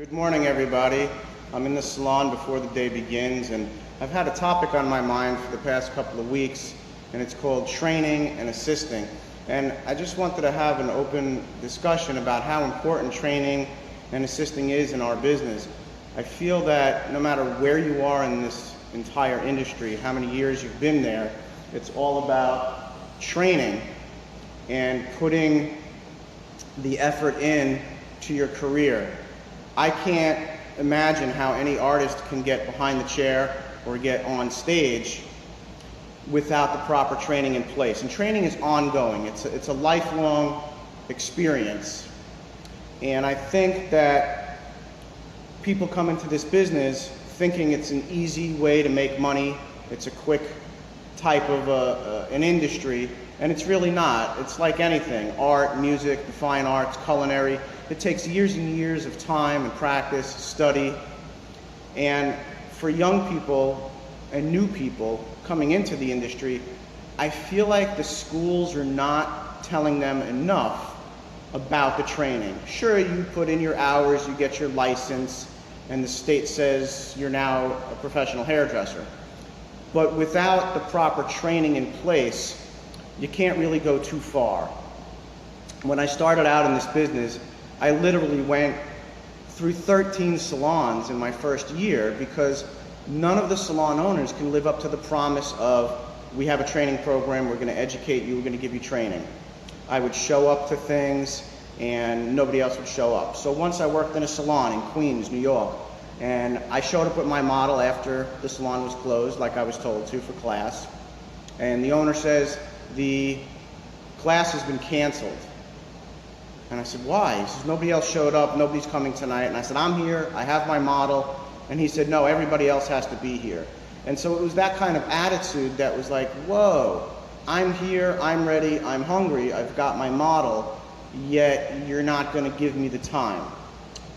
Good morning, everybody. I'm in the salon before the day begins, and I've had a topic on my mind for the past couple of weeks, and it's called training and assisting. And I just wanted to have an open discussion about how important training and assisting is in our business. I feel that no matter where you are in this entire industry, how many years you've been there, it's all about training and putting the effort in to your career. I can't imagine how any artist can get behind the chair or get on stage without the proper training in place. And training is ongoing. It's a lifelong experience. And I think that people come into this business thinking it's an easy way to make money. It's a quick type of an industry, and it's really not. It's like anything: art, music, the fine arts, culinary. It takes years and years of time and practice, study. And for young people and new people coming into the industry, I feel like the schools are not telling them enough about the training. Sure, you put in your hours, you get your license, and the state says you're now a professional hairdresser. But without the proper training in place, you can't really go too far. When I started out in this business, I literally went through 13 salons in my first year because none of the salon owners can live up to the promise of, we have a training program, we're going to educate you, we're going to give you training. I would show up to things and nobody else would show up. So once I worked in a salon in Queens, New York, and I showed up with my model after the salon was closed, like I was told to, for class. And the owner says, the class has been canceled. And I said, why? He says, nobody else showed up, nobody's coming tonight. And I said, I'm here, I have my model. And he said, no, everybody else has to be here. And so it was that kind of attitude that was like, whoa, I'm here, I'm ready, I'm hungry, I've got my model, yet you're not going to give me the time.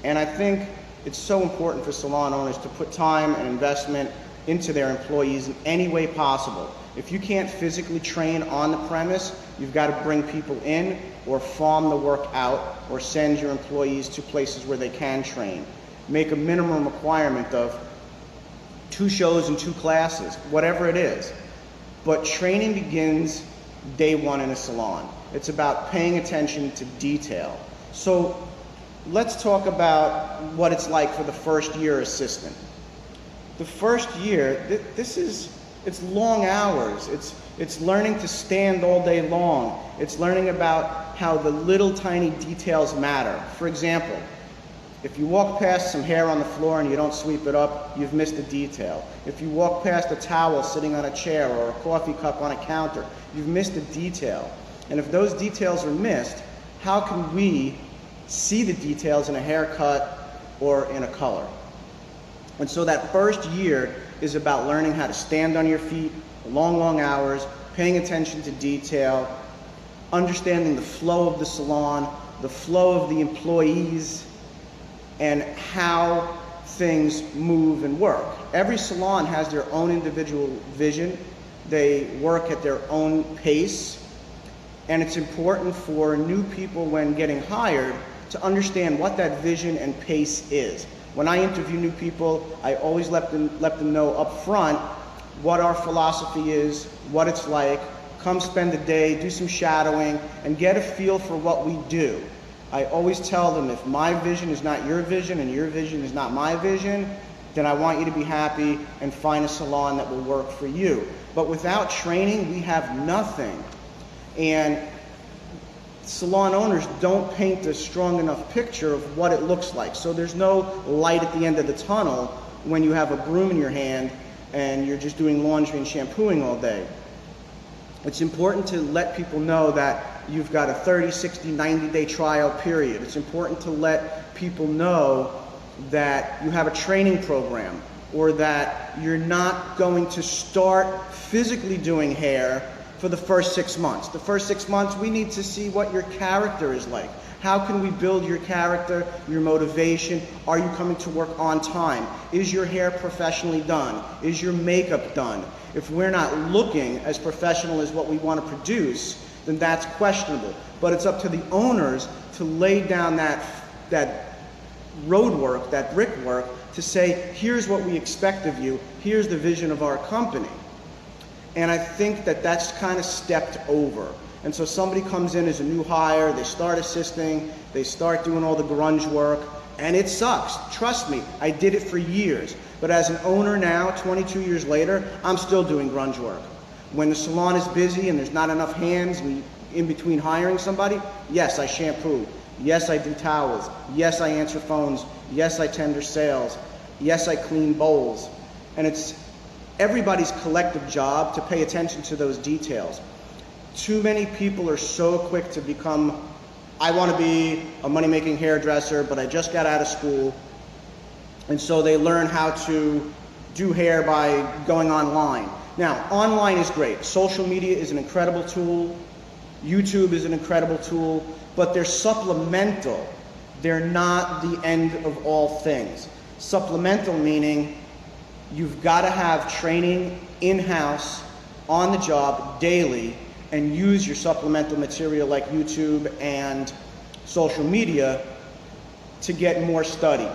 And I think it's so important for salon owners to put time and investment into their employees in any way possible. If you can't physically train on the premise, you've got to bring people in or farm the work out or send your employees to places where they can train. Make a minimum requirement of 2 shows and 2 classes, whatever it is. But training begins day one in a salon. It's about paying attention to detail. So let's talk about what it's like for the first year assistant. The first year, it's long hours. It's learning to stand all day long. It's learning about how the little tiny details matter. For example, if you walk past some hair on the floor and you don't sweep it up, you've missed a detail. If you walk past a towel sitting on a chair or a coffee cup on a counter, you've missed a detail. And if those details are missed, how can we see the details in a haircut or in a color? And so that first year is about learning how to stand on your feet, long hours, paying attention to detail, understanding the flow of the salon, the flow of the employees, and how things move and work. Every salon has their own individual vision. They work at their own pace. And it's important for new people when getting hired to understand what that vision and pace is. When I interview new people, I always let them know up front what our philosophy is, what it's like. Come spend a day, do some shadowing, and get a feel for what we do. I always tell them, if my vision is not your vision and your vision is not my vision, then I want you to be happy and find a salon that will work for you. But without training, we have nothing. And salon owners don't paint a strong enough picture of what it looks like. So there's no light at the end of the tunnel when you have a broom in your hand and you're just doing laundry and shampooing all day. It's important to let people know that you've got a 30, 60, 90-day trial period. It's important to let people know that you have a training program, or that you're not going to start physically doing hair for the first 6 months. The first 6 months, we need to see what your character is like. How can we build your character, your motivation? Are you coming to work on time? Is your hair professionally done? Is your makeup done? If we're not looking as professional as what we want to produce, then that's questionable. But it's up to the owners to lay down that road work, that brick work, to say, here's what we expect of you, here's the vision of our company. And I think that that's kind of stepped over. And so somebody comes in as a new hire, they start assisting, they start doing all the grunge work, and it sucks. Trust me, I did it for years. But as an owner now, 22 years later, I'm still doing grunge work. When the salon is busy and there's not enough hands in between hiring somebody, yes, I shampoo. Yes, I do towels. Yes, I answer phones. Yes, I tender sales. Yes, I clean bowls. And it's everybody's collective job to pay attention to those details. Too many people are so quick to become, I want to be a money-making hairdresser, but I just got out of school. And so they learn how to do hair by going online. Now, online is great. Social media is an incredible tool. YouTube is an incredible tool, but they're supplemental. They're not the end of all things. Supplemental meaning you've got to have training in-house, on the job, daily, and use your supplemental material like YouTube and social media to get more study.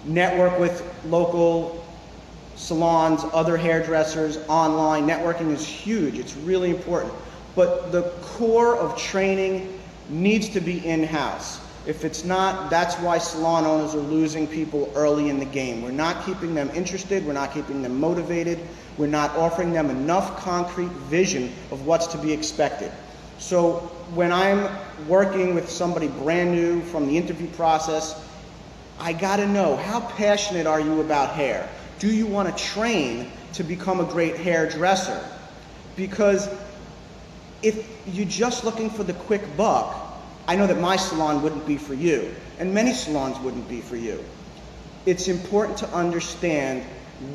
Network with local salons, other hairdressers, online. Networking is huge. It's really important. But the core of training needs to be in-house. If it's not, that's why salon owners are losing people early in the game. We're not keeping them interested. We're not keeping them motivated. We're not offering them enough concrete vision of what's to be expected. So when I'm working with somebody brand new from the interview process, I got to know, how passionate are you about hair? Do you want to train to become a great hairdresser? Because if you're just looking for the quick buck, I know that my salon wouldn't be for you, and many salons wouldn't be for you. It's important to understand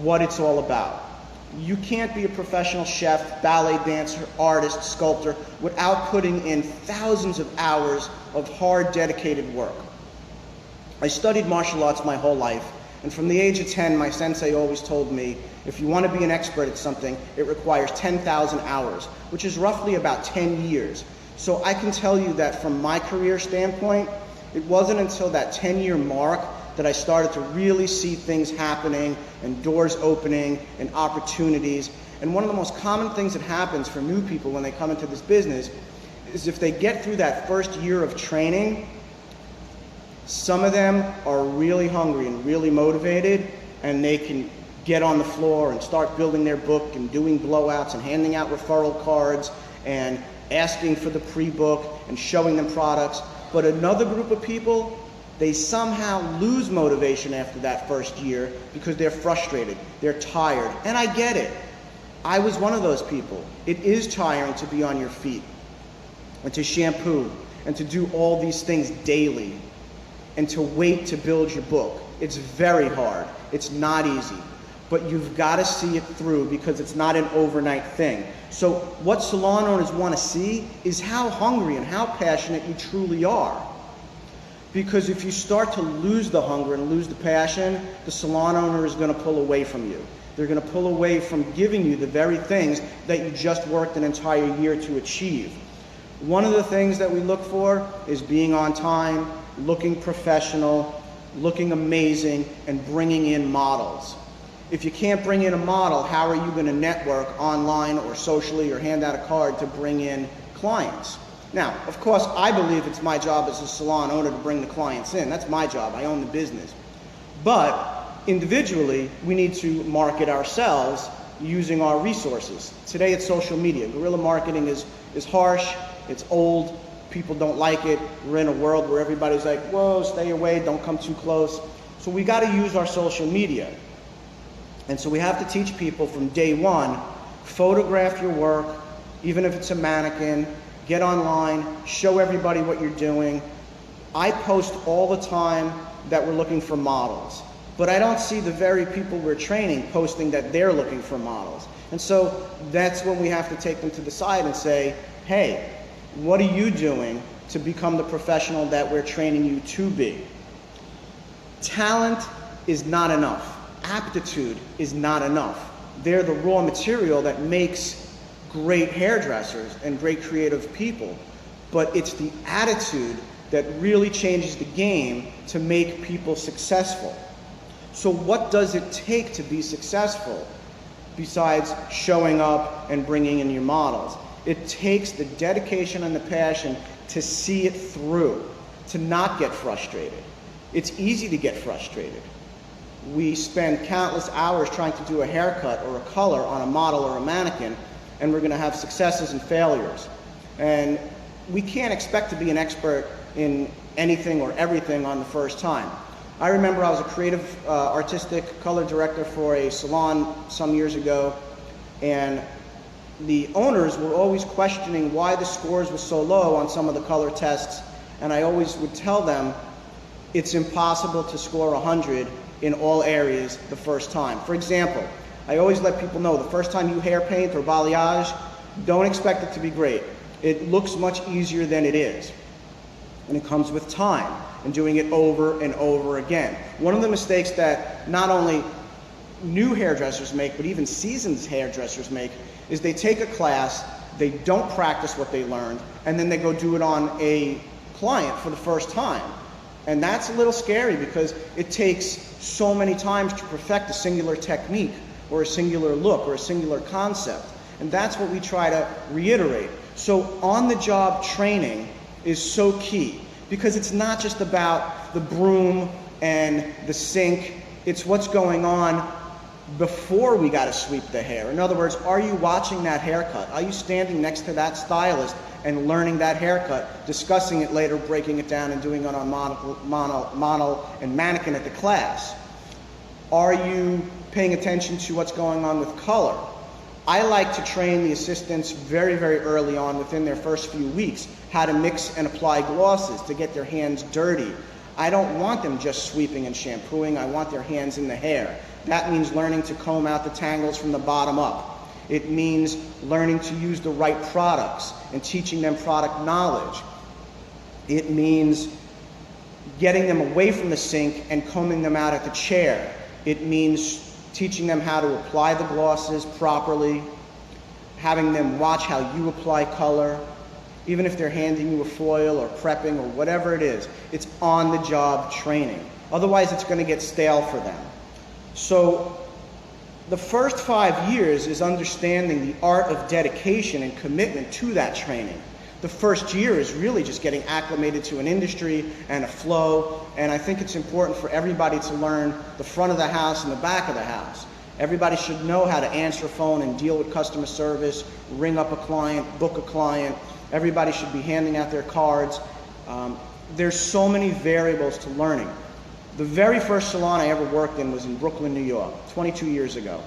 what it's all about. You can't be a professional chef, ballet dancer, artist, sculptor without putting in thousands of hours of hard, dedicated work. I studied martial arts my whole life, and from the age of 10, my sensei always told me, if you want to be an expert at something, it requires 10,000 hours, which is roughly about 10 years. So I can tell you that from my career standpoint, it wasn't until that 10-year mark that I started to really see things happening and doors opening and opportunities. And one of the most common things that happens for new people when they come into this business is if they get through that first year of training, some of them are really hungry and really motivated, and they can get on the floor and start building their book and doing blowouts and handing out referral cards and asking for the pre-book and showing them products. But another group of people, they somehow lose motivation after that first year because they're frustrated, they're tired, and I get it. I was one of those people. It is tiring to be on your feet and to shampoo and to do all these things daily and to wait to build your book. It's very hard. It's not easy. But you've got to see it through because it's not an overnight thing. So what salon owners want to see is how hungry and how passionate you truly are. Because if you start to lose the hunger and lose the passion, the salon owner is going to pull away from you. They're going to pull away from giving you the very things that you just worked an entire year to achieve. One of the things that we look for is being on time, looking professional, looking amazing, and bringing in models. If you can't bring in a model, how are you going to network online or socially or hand out a card to bring in clients? Now, of course, I believe it's my job as a salon owner to bring the clients in. That's my job. I own the business. But individually, we need to market ourselves using our resources. Today, it's social media. Guerrilla marketing is harsh. It's old. People don't like it. We're in a world where everybody's like, whoa, stay away. Don't come too close. So we got to use our social media. And so we have to teach people from day one, photograph your work, even if it's a mannequin, get online, show everybody what you're doing. I post all the time that we're looking for models, but I don't see the very people we're training posting that they're looking for models. And so that's when we have to take them to the side and say, hey, what are you doing to become the professional that we're training you to be? Talent is not enough. Aptitude is not enough. They're the raw material that makes great hairdressers and great creative people. But it's the attitude that really changes the game to make people successful. So what does it take to be successful besides showing up and bringing in your models? It takes the dedication and the passion to see it through, to not get frustrated. It's easy to get frustrated. We spend countless hours trying to do a haircut or a color on a model or a mannequin, and we're going to have successes and failures. And we can't expect to be an expert in anything or everything on the first time. I remember I was a creative artistic color director for a salon some years ago, and the owners were always questioning why the scores were so low on some of the color tests, and I always would tell them it's impossible to score 100 in all areas the first time. For example, I always let people know the first time you hair paint or balayage, don't expect it to be great. It looks much easier than it is, and it comes with time and doing it over and over again. One of the mistakes that not only new hairdressers make, but even seasoned hairdressers make, is they take a class, they don't practice what they learned, and then they go do it on a client for the first time. And that's a little scary because it takes so many times to perfect a singular technique or a singular look or a singular concept. And that's what we try to reiterate. So on-the-job training is so key because it's not just about the broom and the sink, it's what's going on before we got to sweep the hair. In other words, are you watching that haircut? Are you standing next to that stylist and learning that haircut, discussing it later, breaking it down, and doing it on model and mannequin at the class? Are you paying attention to what's going on with color? I like to train the assistants very, very early on within their first few weeks how to mix and apply glosses to get their hands dirty. I don't want them just sweeping and shampooing. I want their hands in the hair. That means learning to comb out the tangles from the bottom up. It means learning to use the right products and teaching them product knowledge. It means getting them away from the sink and combing them out at the chair. It means teaching them how to apply the glosses properly, having them watch how you apply color, even if they're handing you a foil or prepping or whatever it is. It's on-the-job training. Otherwise, it's going to get stale for them. So the first 5 years is understanding the art of dedication and commitment to that training. The first year is really just getting acclimated to an industry and a flow, and I think it's important for everybody to learn the front of the house and the back of the house. Everybody should know how to answer a phone and deal with customer service, ring up a client, book a client. Everybody should be handing out their cards. There's so many variables to learning. The very first salon I ever worked in was in Brooklyn, New York, 22 years ago.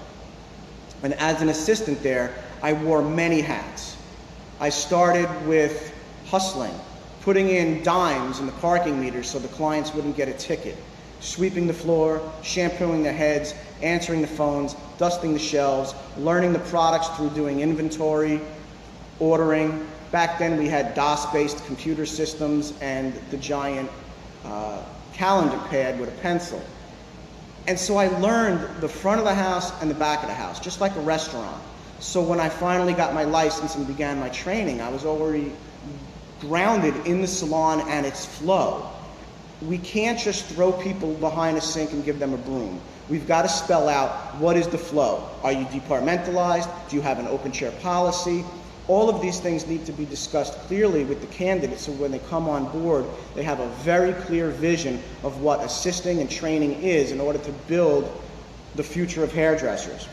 And as an assistant there, I wore many hats. I started with hustling, putting in dimes in the parking meters so the clients wouldn't get a ticket, sweeping the floor, shampooing the heads, answering the phones, dusting the shelves, learning the products through doing inventory, ordering. Back then we had DOS-based computer systems and the giant calendar pad with a pencil. And so I learned the front of the house and the back of the house, just like a restaurant. So when I finally got my license and began my training, I was already grounded in the salon and its flow. We can't just throw people behind a sink and give them a broom. We've got to spell out what is the flow. Are you departmentalized? Do you have an open chair policy? All of these things need to be discussed clearly with the candidates so when they come on board, they have a very clear vision of what assisting and training is in order to build the future of hairdressers.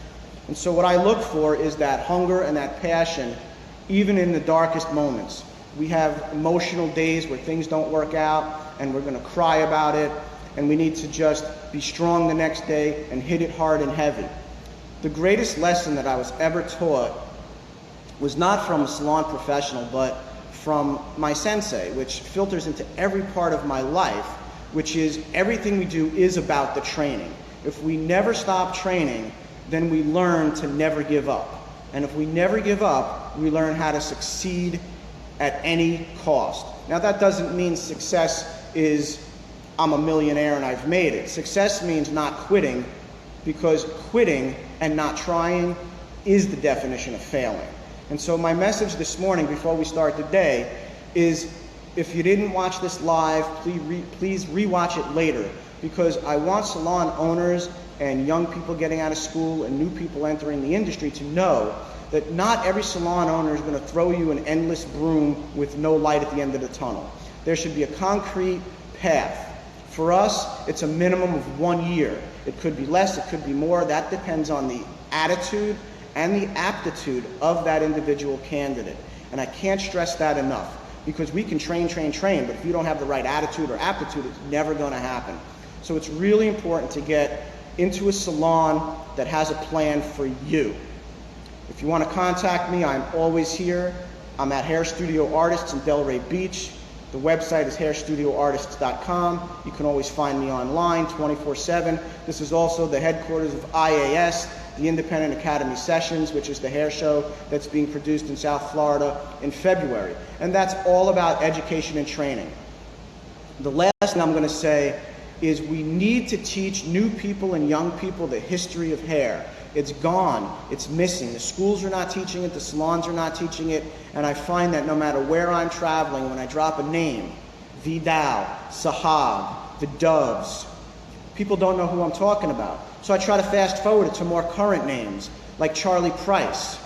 And so what I look for is that hunger and that passion, even in the darkest moments. We have emotional days where things don't work out and we're going to cry about it, and we need to just be strong the next day and hit it hard and heavy. The greatest lesson that I was ever taught was not from a salon professional, but from my sensei, which filters into every part of my life, which is everything we do is about the training. If we never stop training, then we learn to never give up. And if we never give up, we learn how to succeed at any cost. Now that doesn't mean success is I'm a millionaire and I've made it. Success means not quitting, because quitting and not trying is the definition of failing. And so my message this morning before we start the day is If you didn't watch this live, please re-watch it later, because I want salon owners and young people getting out of school and new people entering the industry to know that not every salon owner is going to throw you an endless broom with no light at the end of the tunnel. There should be a concrete path. For us, it's a minimum of 1 year. It could be less, it could be more. That depends on the attitude and the aptitude of that individual candidate. And I can't stress that enough, because we can train, but if you don't have the right attitude or aptitude, it's never going to happen. So it's really important to get into a salon that has a plan for you. If you want to contact me, I'm always here. I'm at Hair Studio Artists in Delray Beach. The website is hairstudioartists.com. You can always find me online 24/7. This is also the headquarters of IAS, the Independent Academy Sessions, which is the hair show that's being produced in South Florida in February. And that's all about education and training. The last thing I'm going to say is we need to teach new people and young people the history of hair. It's gone. It's missing. The schools are not teaching it. The salons are not teaching it. And I find that no matter where I'm traveling, when I drop a name, Vidal, Sahab, the Doves, people don't know who I'm talking about. So I try to fast forward it to more current names, like Charlie Price,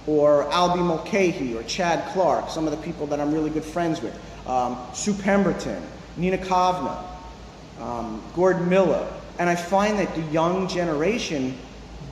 or Albie Mulcahy, or Chad Clark, some of the people that I'm really good friends with, Sue Pemberton, Nina Kovna, Gordon Miller. And I find that the young generation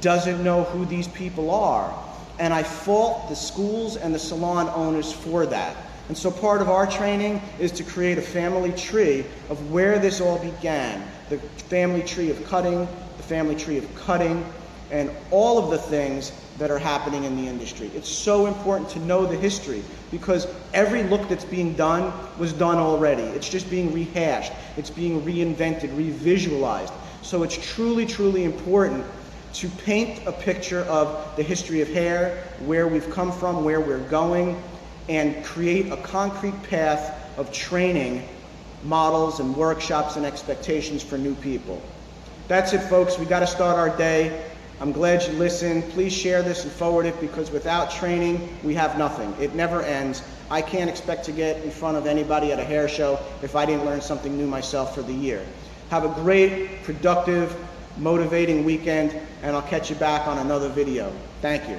doesn't know who these people are. And I fault the schools and the salon owners for that. And so part of our training is to create a family tree of where this all began. The family tree of cutting, the family tree of cutting, and all of the things that are happening in the industry. It's so important to know the history, because every look that's being done was done already. It's just being rehashed. It's being reinvented, revisualized. So it's truly, truly important to paint a picture of the history of hair, where we've come from, where we're going, and create a concrete path of training models and workshops and expectations for new people. That's it, folks. We got to start our day. I'm glad you listened. Please share this and forward it, because without training, we have nothing. It never ends. I can't expect to get in front of anybody at a hair show if I didn't learn something new myself for the year. Have a great, productive, motivating weekend, and I'll catch you back on another video. Thank you.